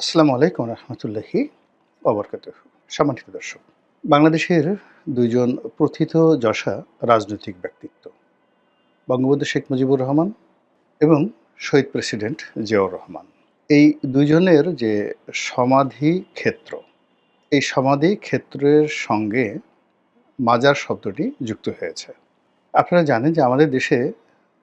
আসসালামু আলাইকুম রহমতুল্লাহি ওবরকাতুহু। সম্মানিত দর্শক, বাংলাদেশের দুইজন প্রথিতযশা রাজনৈতিক ব্যক্তিত্ব বঙ্গবন্ধু শেখ মুজিবুর রহমান এবং শহীদ প্রেসিডেন্ট জিয়াউর রহমান। এই দুইজনের যে সমাধি ক্ষেত্র, এই সমাধি ক্ষেত্রের সঙ্গে মাজার শব্দটি যুক্ত হয়েছে। আপনারা জানেন যে আমাদের দেশে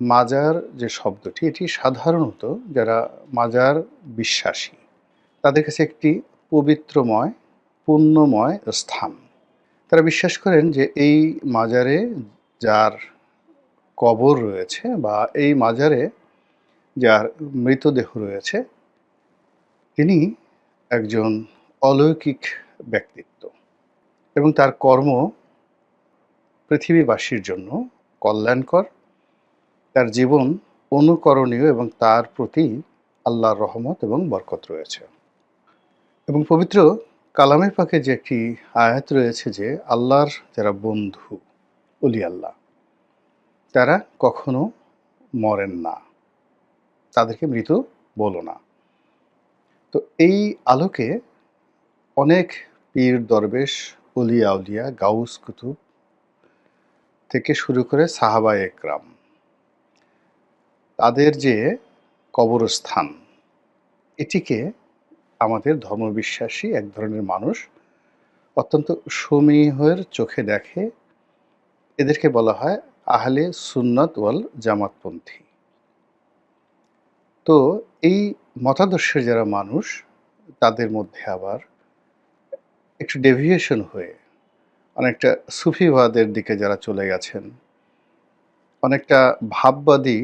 মাজার যে শব্দটি, এটি সাধারণত যারা মাজার বিশ্বাসী তাদের কাছে একটি পবিত্রময়, পুণ্যময় স্থান। তারা বিশ্বাস করেন যে এই মাজারে যার কবর রয়েছে বা এই মাজারে যার মৃতদেহ রয়েছে, তিনি একজন অলৌকিক ব্যক্তিত্ব এবং তার কর্ম পৃথিবীবাসীর জন্য কল্যাণকর, তার জীবন অনুকরণীয় এবং তার প্রতি আল্লাহর রহমত এবং বরকত রয়েছে। এবং পবিত্র কালামে পাকে যে একটি আয়াত রয়েছে যে আল্লাহর যারা বন্ধু, অলি আল্লাহ, তারা কখনো মরেন না, তাদেরকে মৃত বলো না। তো এই আলোকে অনেক পীর দরবেশ, অলিয়া উলিয়া, গাউস কুতুব থেকে শুরু করে সাহাবায়ে একরাম, তাদের যে কবরস্থান, এটিকে আমাদের ধর্মবিশ্বাসী এক ধরনের মানুষ অত্যন্ত সমীহের চোখে দেখে। এদেরকে বলা হয় আহলে সুন্নাত ওয়াল জামাতপন্থী। তো এই মতাদর্শের যারা মানুষ, তাদের মধ্যে আবার একটু ডেভিয়েশন হয়ে অনেকটা সুফিবাদের দিকে যারা চলে গেছেন, অনেকটা ভাববাদী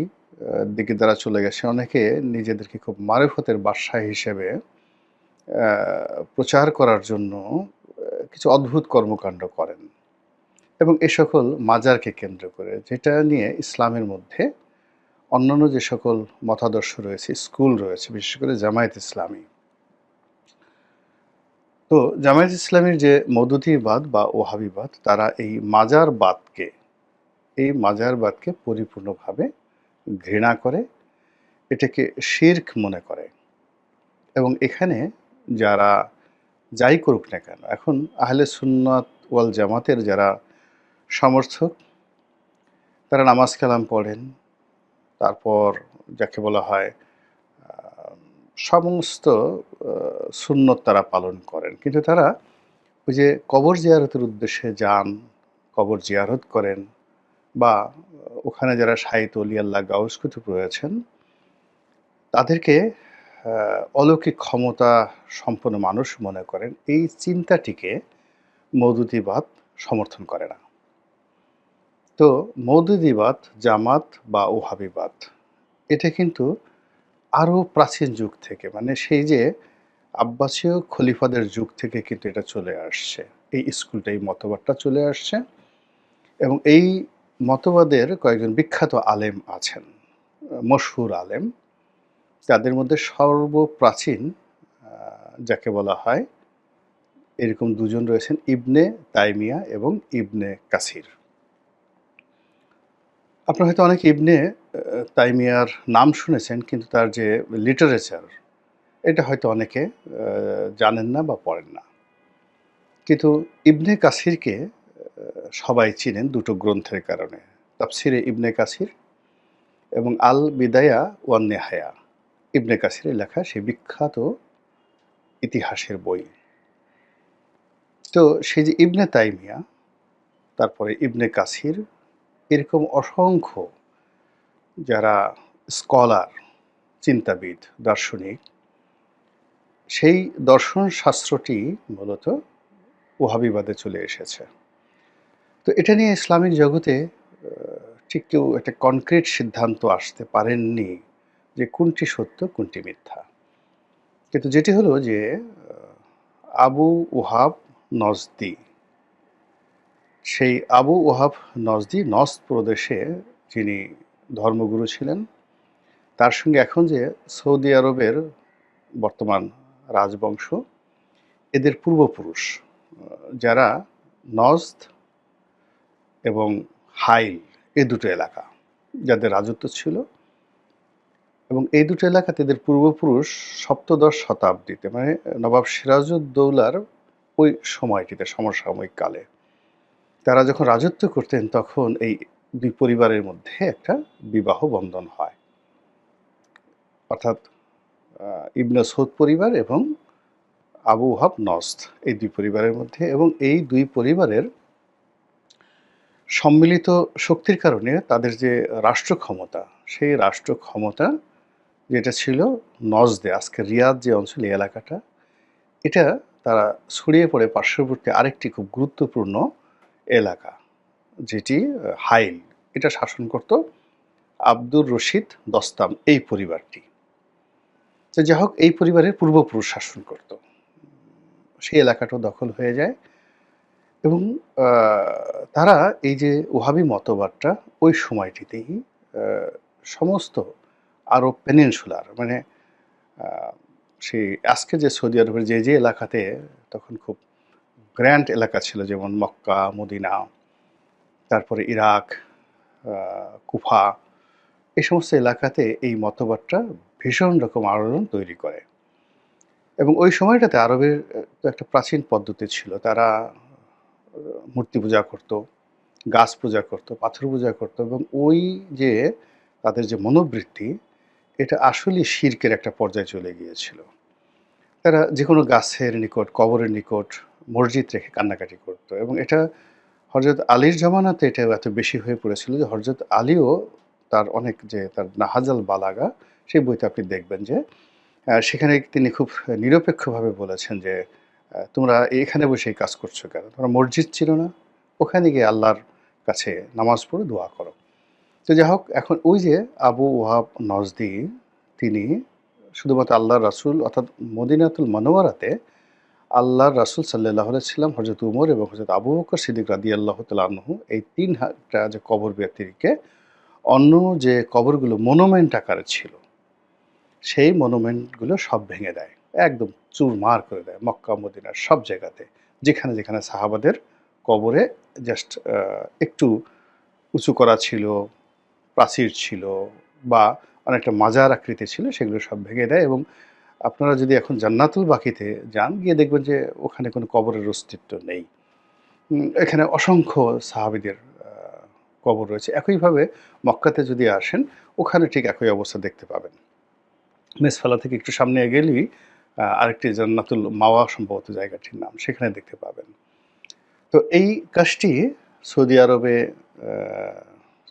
দিকে যারা চলে গেছে, অনেকে নিজেদেরকে খুব মারিফতের বাদশা হিসেবে প্রচার করার জন্য কিছু অদ্ভুত কর্মকাণ্ড করেন এবং এ সকল মাজারকে কেন্দ্র করে, যেটা নিয়ে ইসলামের মধ্যে অন্যান্য যে সকল মতাদর্শ রয়েছে, স্কুল রয়েছে, বিশেষ করে জামায়াত ইসলামী। তো জামায়াত ইসলামীর যে মওদুদিবাদ বা ওহাবিবাদ, তারা এই মাজারবাদকে পরিপূর্ণভাবে ঘৃণা করে, এটাকে শিরক মনে করে এবং এখানে যারা যাই করুক না কেন, এখন আহলে সুন্নাত ওয়াল জামাতের যারা সমর্থক, তারা নামাজ কালাম পড়েন, তারপর যাকে বলা হয় সমস্ত সুন্নত তারা পালন করেন, কিন্তু তারা ওই যে কবর জিয়ারতের উদ্দেশ্যে যান, কবর জিয়ারত করেন, বা ওখানে যারা শাহিদ অলি আল্লাহ গাউস কুতুব রয়েছেন, তাদেরকে অলৌকিক ক্ষমতা সম্পন্ন মানুষ মনে করেন। এই চিন্তাটিকে মওদুদিবাদ সমর্থন করে না। তো মওদুদিবাদ, জামাত বা ওহাবিবাদ, এটা কিন্তু আরও প্রাচীন যুগ থেকে, মানে সেই যে আব্বাসীয় খলিফাদের যুগ থেকে কিন্তু এটা চলে আসছে। এই স্কুলটা, এই মতবাদটা চলে আসছে এবং এই মতবাদের কয়েকজন বিখ্যাত আলেম আছেন, মশহুর আলেম। তাদের মধ্যে সর্বপ্রাচীন যাকে বলা হয়, এরকম দুজন রয়েছেন, ইবনে তাইমিয়া এবং ইবনে কাসির। আপনারা হয়তো অনেকে ইবনে তাইমিয়ার নাম শুনেছেন, কিন্তু তার যে লিটারেচার, এটা হয়তো অনেকে জানেন না বা পড়েন না। কিন্তু ইবনে কাসিরকে সবাই চিনেন দুটো গ্রন্থের কারণে, তাফসিরে ইবনে কাসির এবং আল বিদায়া ওয়ান নেহায়া, ইবনে কাসিরের লেখা সেই বিখ্যাত ইতিহাসের বই। তো সেই যে ইবনে তাইমিয়া, তারপরে ইবনে কাসির, এরকম অসংখ্য যারা স্কলার, চিন্তাবিদ, দার্শনিক, সেই দর্শন শাস্ত্রটি মূলত ওহাবিবাদে চলে এসেছে। তো এটা নিয়ে ইসলামিক জগতে ঠিক কেউ একটা কনক্রিট সিদ্ধান্ত আসতে পারেননি যে কোনটি সত্য কোনটি মিথ্যা। কিন্তু যেটি হলো যে আবু ওহাব নজদি, সেই আবু ওহাব নজদি নজদ প্রদেশে যিনি ধর্মগুরু ছিলেন, তার সঙ্গে এখন যে সৌদি আরবের বর্তমান রাজবংশ, এদের পূর্বপুরুষ যারা নজদ এবং হাইল, এ দুটো এলাকা যাদের রাজত্ব ছিল, এবং এই দুটো এলাকাতে এদের পূর্বপুরুষ সপ্তদশ শতাব্দীতে মানে নবাব সিরাজউদ্দৌলার ওই সময়টিতে সমসাময়িক কালে তারা যখন রাজত্ব করতেন তখন এই দুই পরিবারের মধ্যে একটা বিবাহ বন্ধন হয়, অর্থাৎ ইবনে সৌদ পরিবার এবং আবু ওহাব নস্ত এই দুই পরিবারের মধ্যে, এবং এই দুই পরিবারের সম্মিলিত শক্তির কারণে তাদের যে রাষ্ট্র ক্ষমতা, সেই রাষ্ট্র ক্ষমতা যেটা ছিল নজদে, আজকে রিয়াদ যে অঞ্চল এই এলাকাটা, এটা তারা ছড়িয়ে পড়ে পার্শ্ববর্তী আরেকটি খুব গুরুত্বপূর্ণ এলাকা যেটি হাইল, এটা শাসন করত আব্দুর রশিদ দস্তাম এই পরিবারটি। তো যাই হোক, এই পরিবারের পূর্বপুরুষ শাসন করত, সেই এলাকাটাও দখল হয়ে যায় এবং তারা এই যে ওহাবি মতবাদটা ওই সময়টিতেই সমস্ত আরব পেনিনসুলার মানে সেই আজকে যে সৌদি আরবের যে এলাকাতে তখন খুব গ্র্যান্ড এলাকা ছিল, যেমন মক্কা, মদিনা, তারপরে ইরাক, কুফা, এই সমস্ত এলাকাতে এই মতবাদটা ভীষণ রকম আলোড়ন তৈরি করে। এবং ওই সময়টাতে আরবের তো একটা প্রাচীন পদ্ধতি ছিল, তারা মূর্তি পূজা করত, গাছ পূজা করত, পাথর পূজা করত, এবং ওই যে তাদের যে মনোবৃত্তি, এটা আসলেই শিরকের একটা পর্যায়ে চলে গিয়েছিল। তারা যে কোনো গাছের নিকট, কবরের নিকট মসজিদ রেখে কান্নাকাটি করত, এবং এটা হযরত আলীর জামানাতে এটা এত বেশি হয়ে পড়েছিল যে হযরত আলীও তার অনেক যে তার নাহাজাল বালাগা সেই বইতে আপনি দেখবেন যে সেখানে তিনি খুব নিরপেক্ষভাবে বলেছেন যে তোমরা এখানে বসে এই কাজ করছো কেন? তোমরা মসজিদ ছিল না? ওখানে গিয়ে আল্লাহর কাছে নামাজ পড়ে দোয়া করো। তো যাই হোক, এখন ওই যে আবু ওহাব নজদি তিনি শুধুমাত্র আল্লাহর রাসূল অর্থাৎ মদিনাতুল মুনাওয়ারাতে আল্লাহর রাসূল সাল্লাল্লাহু আলাইহি সাল্লাম, হযরত উমর এবং হযরত আবু বকর সিদ্দিক রাদিয়াল্লাহু তাআলা আনহু এই ৩টা যে কবর ব্যতিরিকে অন্য যে কবরগুলো মনুমেন্ট আকারে ছিল, সেই মনুমেন্টগুলো সব ভেঙে দেয়। একদম চুরমার করে দেয় মক্কা মদিনার সব জায়গাতে। যেখানে, যেখানে সাহাবাদের কবরে জাস্ট একটু উঁচু করা ছিল, প্রাচীর ছিল বা অনেকটা মাজার আকৃতি ছিল, সেগুলো সব ভেঙে দেয়। এবং আপনারা যদি এখন জান্নাতুল বাকিতে যান, গিয়ে দেখবেন যে ওখানে কোনো কবরের অস্তিত্ব নেই। এখানে অসংখ্য সাহাবীদের কবর রয়েছে। একইভাবে মক্কাতে যদি আসেন, ওখানে ঠিক একই অবস্থা দেখতে পাবেন। মেসফালা থেকে একটু সামনে এগেলেই আরেকটি জান্নাতুল মাওয়া সম্ভবত জায়গাটির নাম, সেখানে দেখতে পাবেন। তো এই কাজটি সৌদি আরবে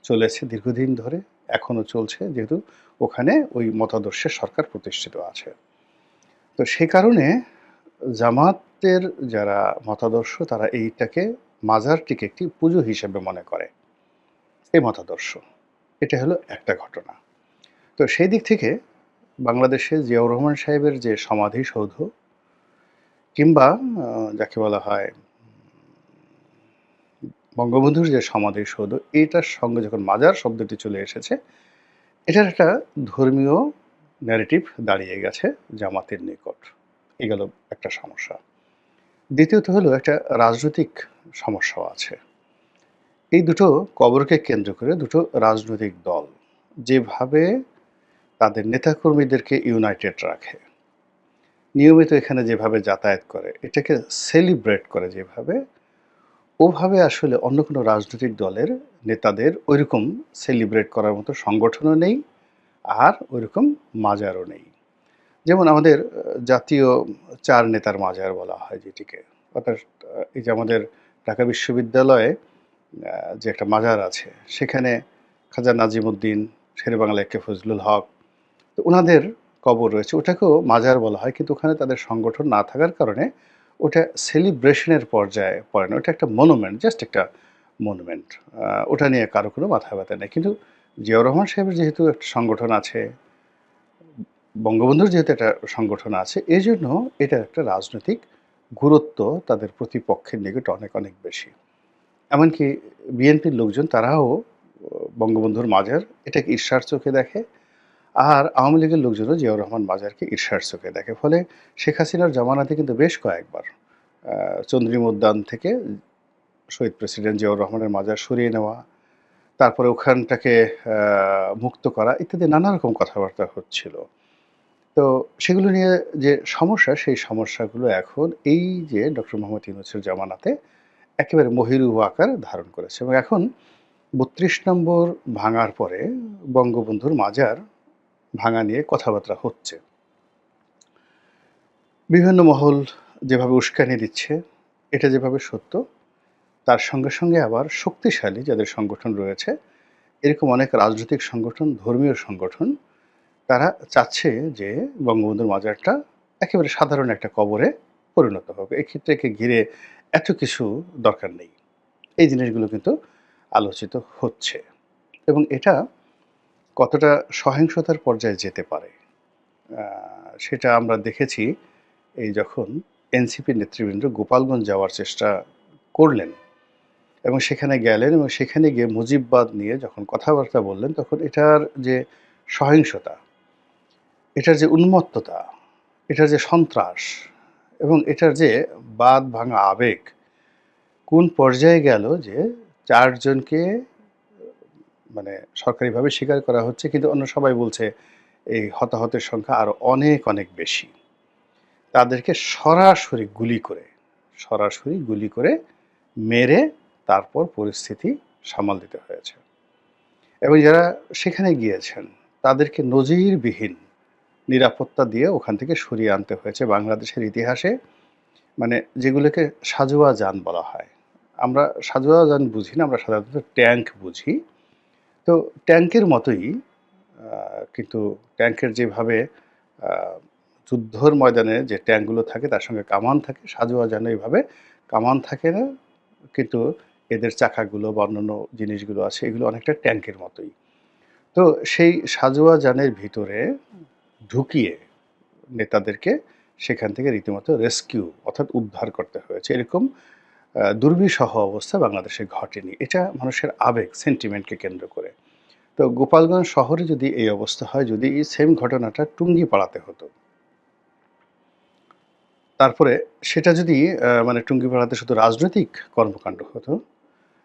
চলেছে দীর্ঘদিন ধরে, এখনো চলছে, যেহেতু ওখানে ওই মতাদর্শের সরকার প্রতিষ্ঠিত আছে। তো সেই কারণে জামাতের যারা মতাদর্শ তারা এইটাকে মাজারটিকে একটি পুজো হিসেবে মনে করে, এই মতাদর্শ। এটা হলো একটা ঘটনা। তো সেই দিক থেকে বাংলাদেশে জিয়াউর রহমান সাহেবের যে সমাধিসৌধ কিংবা যাকে বলা হয় বঙ্গবন্ধুর যে সমাধিসৌধ, এইটার সঙ্গে যখন মাজার শব্দটি চলে এসেছে, এটার একটা ধর্মীয় ন্যারেটিভ দাঁড়িয়ে গেছে জামাতের নিকট। এই গেল একটা সমস্যা। দ্বিতীয়ত হলো একটা রাজনৈতিক সমস্যাও আছে। এই দুটো কবরকে কেন্দ্র করে দুটো রাজনৈতিক দল যেভাবে তাদের নেতাকর্মীদেরকে ইউনাইটেড রাখে, নিয়মিত এখানে যেভাবে যাতায়াত করে, এটাকে সেলিব্রেট করে যেভাবে, ওভাবে আসলে অন্য কোনো রাজনৈতিক দলের নেতাদের ওইরকম সেলিব্রেট করার মতো সংগঠনও নেই, আর ওইরকম মাজারও নেই। যেমন আমাদের জাতীয় ৪ নেতার মাজার বলা হয় যেটিকে, অর্থাৎ এই যে আমাদের ঢাকা বিশ্ববিদ্যালয়ে যে একটা মাজার আছে, সেখানে খাজা নাজিমুদ্দিন, শেরেবাংলা একে ফজলুল হক, তো ওনাদের কবর রয়েছে, ওটাকেও মাজার বলা হয়। কিন্তু ওখানে তাদের সংগঠন না থাকার কারণে ওটা সেলিব্রেশনের পর্যায়ে পড়ে না, ওটা একটা মনুমেন্ট, জাস্ট একটা মনুমেন্ট। ওটা নিয়ে কারো কোনো মাথা ব্যথা নেই। কিন্তু জিয়াউর রহমান সাহেবের যেহেতু একটা সংগঠন আছে, বঙ্গবন্ধুর যেহেতু একটা সংগঠন আছে, এই জন্য এটার একটা রাজনৈতিক গুরুত্ব তাদের প্রতিপক্ষের নিকট অনেক অনেক বেশি। এমনকি বিএনপির লোকজন তারাও বঙ্গবন্ধুর মাজার এটাকে ঈর্ষার চোখে দেখে, আর আওয়ামী লীগের লোকজনও জিয়াউর রহমান মাজারকে ঈর্ষার চোখে দেখে। ফলে শেখ হাসিনার জামানাতে কিন্তু বেশ কয়েকবার চন্দ্রিমা উদ্যান থেকে শহীদ প্রেসিডেন্ট জিয়াউর রহমানের মাজার সরিয়ে নেওয়া, তারপরে ওখানটাকে মুক্ত করা ইত্যাদি নানা রকম কথাবার্তা হচ্ছিল। তো সেগুলো নিয়ে যে সমস্যা, সেই সমস্যাগুলো এখন এই যে ডক্টর মোহাম্মদ ইউনূসের জামানাতে একেবারে মহীরূহ আকার ধারণ করেছে এবং এখন ৩২ নম্বর ভাঙার পরে বঙ্গবন্ধুর মাজার ভাঙা নিয়ে কথাবার্তা হচ্ছে। বিভিন্ন মহল যেভাবে উস্কানি দিচ্ছে, এটা যেভাবে সত্য, তার সঙ্গে, সঙ্গে আবার শক্তিশালী যাদের সংগঠন রয়েছে, এরকম অনেক রাজনৈতিক সংগঠন, ধর্মীয় সংগঠন, তারা চাচ্ছে যে বঙ্গবন্ধুর মাজারটা একেবারে সাধারণ একটা কবরে পরিণত হোক। এক্ষেত্রে একে ঘিরে এত কিছু দরকার নেই। এই জিনিসগুলো কিন্তু আলোচিত হচ্ছে এবং এটা কতটা সহিংসতার পর্যায়ে যেতে পারে আ সেটা আমরা দেখেছি এই যখন এনসিপির নেতৃবৃন্দ গোপালগঞ্জ যাওয়ার চেষ্টা করলেন এবং সেখানে গেলেন এবং সেখানে গিয়ে মুজিববাদ নিয়ে যখন কথাবার্তা বললেন, তখন এটার যে সহিংসতা, এটার যে উন্মত্ততা, এটার যে সন্ত্রাস এবং এটার যে বাঁধ ভাঙা আবেগ কোন পর্যায়ে গেল যে ৪ জনকে মানে সরকারিভাবে স্বীকার করা হচ্ছে, কিন্তু অন্য সবাই বলছে এই হতাহতের সংখ্যা আরো অনেক, অনেক বেশি। তাদেরকে সরাসরি গুলি করে মেরে তারপর পরিস্থিতি সামাল দিতে হয়েছে। এবং যারা সেখানে গিয়েছেন তাদেরকে নজিরবিহীন নিরাপত্তা দিয়ে ওখান থেকে সরিয়ে আনতে হয়েছে। বাংলাদেশের ইতিহাসে মানে যেগুলোকে সাঁজোয়া যান বলা হয়। আমরা সাঁজোয়া যান বুঝি না, আমরা সাধারণত ট্যাঙ্ক বুঝি। তো ট্যাঙ্কের মতোই কিন্তু ট্যাঙ্কের যেভাবে আ যুদ্ধর ময়দানে যে ট্যাঙ্কগুলো থাকে তার সঙ্গে কামান থাকে, সাঁজোয়া যানে এভাবে কামান থাকে না, কিন্তু এদের চাকাগুলো বা অন্যান্য জিনিসগুলো আছে এগুলো অনেকটা ট্যাঙ্কের মতোই। তো সেই সাঁজোয়া যানের ভিতরে ঢুকিয়ে নেতাদেরকে সেখান থেকে রীতিমতো রেস্কিউ অর্থাৎ উদ্ধার করতে হয়েছে। এরকম দুর্বিষহ অবস্থা বাংলাদেশে ঘটেনি। এটা মানুষের আবেগ, সেন্টিমেন্টকে কেন্দ্র করে। তো গোপালগঞ্জ শহরে যদি এই অবস্থা হয়, যদি এই সেম ঘটনাটা টুঙ্গিপাড়াতে হতো, তারপরে সেটা যদি মানে টুঙ্গিপাড়াতে শুধু রাজনৈতিক কর্মকাণ্ড হতো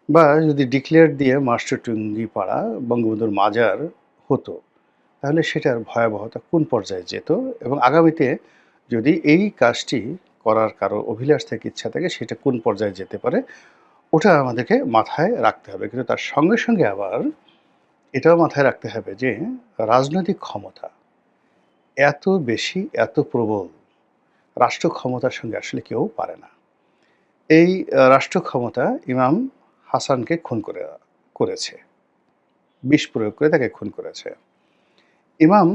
বা যদি ডিক্লেয়ার দিয়ে মাস্টার টুঙ্গিপাড়া বঙ্গবন্ধুর মাজার হতো, তাহলে সেটার ভয়াবহতা কোন পর্যায়ে যেত এবং আগামীতে যদি এই কাজটি করার কারো অভিলাষ থেকে, ইচ্ছা থাকে, সেটা কোন পর্যায়ে যেতে পারে, ওটা আমাদেরকে মাথায় রাখতে হবে। কিন্তু তার সঙ্গে, সঙ্গে আবার এটাও মাথায় রাখতে হবে যে রাজনৈতিক ক্ষমতা এত বেশি, এত প্রবল রাষ্ট্র ক্ষমতার সঙ্গে আসলে কেউ পারে না। এই রাষ্ট্র ক্ষমতা ইমাম হাসানকে খুন করেছে। বিষ প্রয়োগ করে তাকে খুন করেছে। ইমাম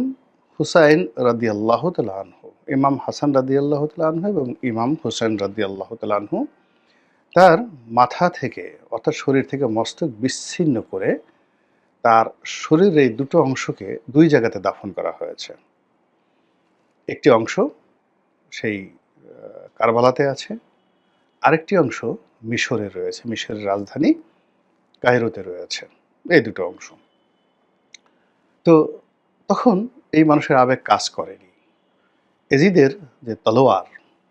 হুসাইন রাদিয়াল্লাহু তাআলা আনহু, ইমাম হাসান রাদিয়াল্লাহু তাআলা আনহু এবং ইমাম হুসাইন রাদিয়াল্লাহু তাআলা আনহু, তার মাথা থেকে অর্থাৎ শরীর থেকে মস্তক বিচ্ছিন্ন করে তার শরীরের এই দুটো অংশকে ২ জায়গাতে দাফন করা হয়েছে। একটি অংশ সেই কারবালাতে আছে, আরেকটি অংশ মিশরে রয়েছে। মিশরের রাজধানী কায়রোতে রয়েছে। এই দুটো অংশ। তো তখন এই মানুষের আবেগ কাজ করেনি। এজিদের যে তলোয়ার,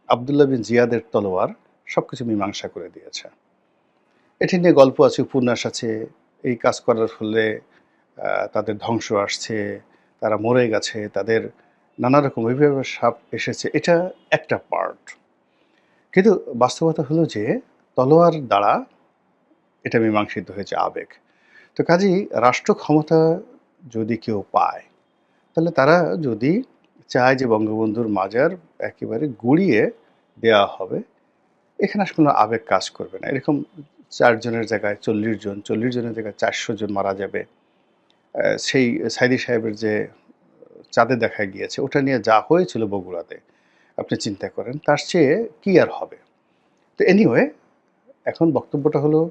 আব্দুল্লাহ বিন জিয়াদের তলোয়ার সবকিছু মীমাংসা করে দিয়েছে। এটি নিয়ে গল্প আছে, উপন্যাস আছে। এই কাজ করার ফলে তাদের ধ্বংস আসছে, তারা মরে গেছে, তাদের নানা রকম অভিভাবক সাপ এসেছে। এটা একটা পার্ট। কিন্তু বাস্তবতা হলো যে তলোয়ার দ্বারা এটা মীমাংসিত হয়েছে আবেগ। তো কাজেই রাষ্ট্র ক্ষমতা যদি কেউ পায়, তাহলে তারা যদি চায় যে বঙ্গবন্ধুর মাজার একেবারে গুঁড়িয়ে দেওয়া হবে, এখানে আসলে কোনো আবেগ কাজ করবে না। এরকম ৪ জনের জায়গায় ৪০ জন, ৪০ জনের জায়গায় ৪০০ জন মারা যাবে। সেই সাইদী সাহেবের যে চাঁদে দেখা গিয়েছে, ওটা নিয়ে যা হয়েছিল বগুড়াতে, আপনি চিন্তা করেন, তার চেয়ে কি আর হবে? তো এনিওয়ে, এখন বক্তব্যটা হলো,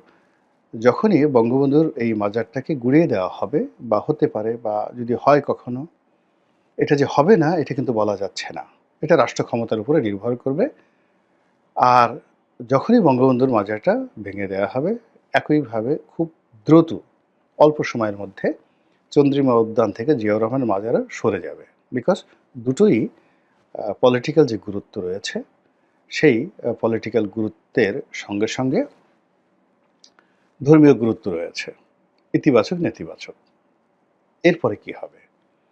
যখনই বঙ্গবন্ধুর এই মাজারটাকে গুঁড়িয়ে দেওয়া হবে বা হতে পারে বা যদি হয় কখনো, এটা যে হবে না এটা কিন্তু বলা যাচ্ছে না। এটা রাষ্ট্র ক্ষমতার উপরে নির্ভর করবে। আর যখনই বঙ্গবন্ধুর মাজারটা ভেঙে দেওয়া হবে, একইভাবে খুব দ্রুত অল্প সময়ের মধ্যে চন্দ্রিমা উদ্যান থেকে জিয়াউর রহমানের মাজারও সরে যাবে। বিকজ দুটোই পলিটিক্যাল যে গুরুত্ব রয়েছে, সেই পলিটিক্যাল গুরুত্বের সঙ্গে, সঙ্গে ধর্মীয় গুরুত্ব রয়েছে। ইতিবাচক, নেতিবাচক। এরপরে কি হবে?